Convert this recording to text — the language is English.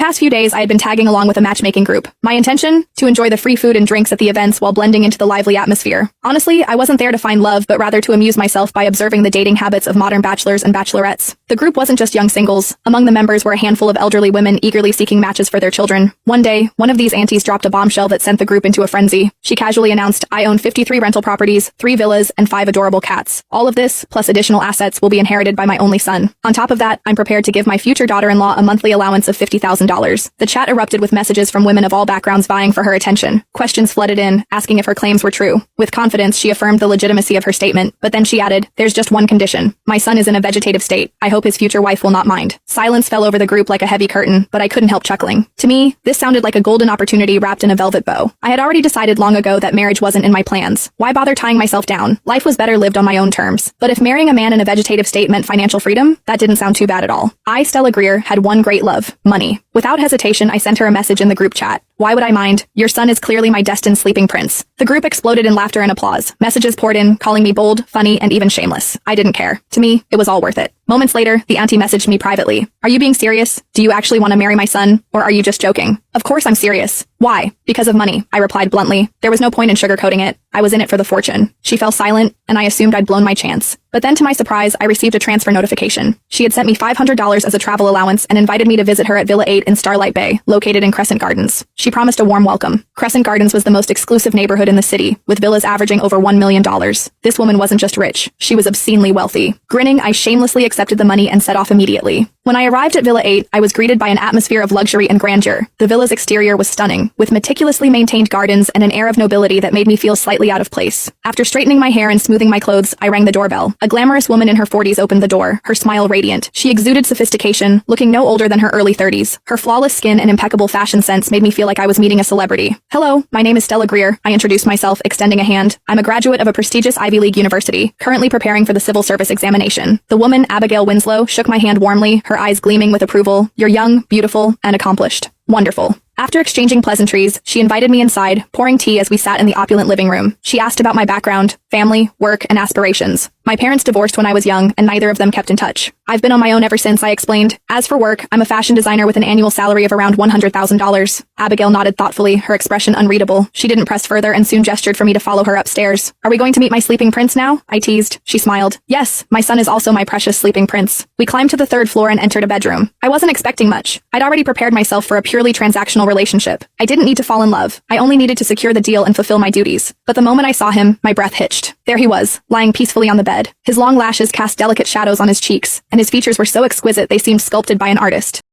Past few days, I had been tagging along with a matchmaking group. My intention? To enjoy the free food and drinks at the events while blending into the lively atmosphere. Honestly, I wasn't there to find love, but rather to amuse myself by observing the dating habits of modern bachelors and bachelorettes. The group wasn't just young singles. Among the members were a handful of elderly women eagerly seeking matches for their children. One day, one of these aunties dropped a bombshell that sent the group into a frenzy. She casually announced, "I own 53 rental properties, 3 villas, and 5 adorable cats. All of this, plus additional assets, will be inherited by my only son. On top of that, I'm prepared to give my future daughter-in-law a monthly allowance of $50,000. The chat erupted with messages from women of all backgrounds vying for her attention. Questions flooded in, asking if her claims were true. With confidence, she affirmed the legitimacy of her statement, but then she added, "There's just one condition. My son is in a vegetative state. I hope his future wife will not mind." Silence fell over the group like a heavy curtain, but I couldn't help chuckling. To me, this sounded like a golden opportunity wrapped in a velvet bow. I had already decided long ago that marriage wasn't in my plans. Why bother tying myself down? Life was better lived on my own terms. But if marrying a man in a vegetative state meant financial freedom, that didn't sound too bad at all. I, Stella Greer, had one great love: money. Without hesitation, I sent her a message in the group chat. "Why would I mind? Your son is clearly my destined sleeping prince." The group exploded in laughter and applause. Messages poured in, calling me bold, funny, and even shameless. I didn't care. To me, it was all worth it. Moments later, the auntie messaged me privately. "Are you being serious? Do you actually want to marry my son? Or are you just joking?" "Of course I'm serious." "Why?" "Because of money," I replied bluntly. There was no point in sugarcoating it. I was in it for the fortune. She fell silent, and I assumed I'd blown my chance. But then to my surprise, I received a transfer notification. She had sent me $500 as a travel allowance and invited me to visit her at Villa 8 in Starlight Bay, located in Crescent Gardens. She promised a warm welcome. Crescent Gardens was the most exclusive neighborhood in the city, with villas averaging over $1 million. This woman wasn't just rich, she was obscenely wealthy. Grinning, I shamelessly accepted the money and set off immediately. When I arrived at Villa 8, I was greeted by an atmosphere of luxury and grandeur. The villa's exterior was stunning, with meticulously maintained gardens and an air of nobility that made me feel slightly out of place. After straightening my hair and smoothing my clothes, I rang the doorbell. A glamorous woman in her 40s opened the door, her smile radiant. She exuded sophistication, looking no older than her early 30s. Her flawless skin and impeccable fashion sense made me feel like I was meeting a celebrity. "Hello, my name is Stella Greer," I introduced myself, extending a hand. "I'm a graduate of a prestigious Ivy League university, currently preparing for the civil service examination." The woman, Abigail Winslow, shook my hand warmly, her eyes gleaming with approval. "You're young, beautiful, and accomplished." "Wonderful." After exchanging pleasantries, she invited me inside, pouring tea as we sat in the opulent living room. She asked about my background, family, work, and aspirations. My parents divorced when I was young, and neither of them kept in touch. "I've been on my own ever since," I explained. "As for work, I'm a fashion designer with an annual salary of around $100,000. Abigail nodded thoughtfully, her expression unreadable. She didn't press further and soon gestured for me to follow her upstairs. "Are we going to meet my sleeping prince now?" I teased. She smiled. "Yes, my son is also my precious sleeping prince." We climbed to the 3rd floor and entered a bedroom. I wasn't expecting much. I'd already prepared myself for a purely transactional relationship. I didn't need to fall in love. I only needed to secure the deal and fulfill my duties. But the moment I saw him, my breath hitched. There he was, lying peacefully on the bed. His long lashes cast delicate shadows on his cheeks, and his features were so exquisite they seemed sculpted by an artist.